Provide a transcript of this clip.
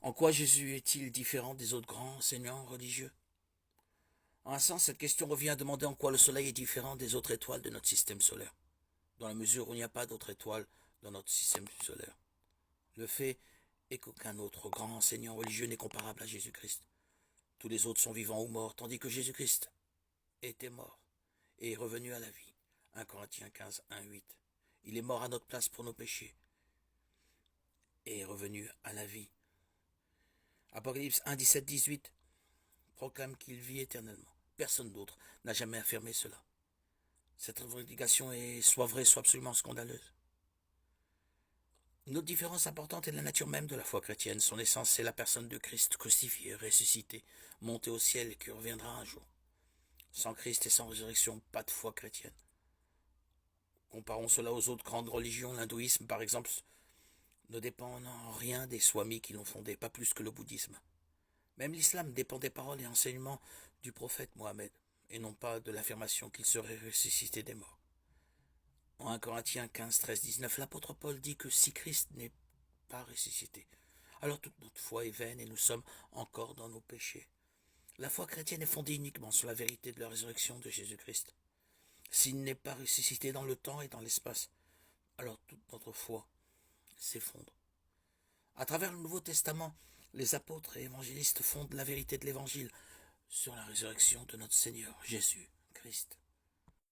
En quoi Jésus est-il différent des autres grands enseignants religieux? En un sens, cette question revient à demander en quoi le Soleil est différent des autres étoiles de notre système solaire, dans la mesure où il n'y a pas d'autres étoiles dans notre système solaire. Le fait est qu'aucun autre grand enseignant religieux n'est comparable à Jésus-Christ. Tous les autres sont vivants ou morts, tandis que Jésus-Christ était mort et est revenu à la vie. 1 Corinthiens 15, 1, 8. Il est mort à notre place pour nos péchés et est revenu à la vie. Apocalypse 1, 17, 18 proclame qu'il vit éternellement. Personne d'autre n'a jamais affirmé cela. Cette revendication est soit vraie, soit absolument scandaleuse. Une autre différence importante est la nature même de la foi chrétienne. Son essence, c'est la personne de Christ crucifié, ressuscité, monté au ciel et qui reviendra un jour. Sans Christ et sans résurrection, pas de foi chrétienne. Comparons cela aux autres grandes religions. L'hindouisme, par exemple, ne dépend en rien des swamis qui l'ont fondé, pas plus que le bouddhisme. Même l'islam dépend des paroles et enseignements du prophète Mohammed, et non pas de l'affirmation qu'il serait ressuscité des morts. En 1 Corinthiens 15, 13, 19, l'apôtre Paul dit que si Christ n'est pas ressuscité, alors toute notre foi est vaine et nous sommes encore dans nos péchés. La foi chrétienne est fondée uniquement sur la vérité de la résurrection de Jésus-Christ. S'il n'est pas ressuscité dans le temps et dans l'espace, alors toute notre foi s'effondre. À travers le Nouveau Testament, les apôtres et évangélistes fondent la vérité de l'Évangile sur la résurrection de notre Seigneur Jésus-Christ.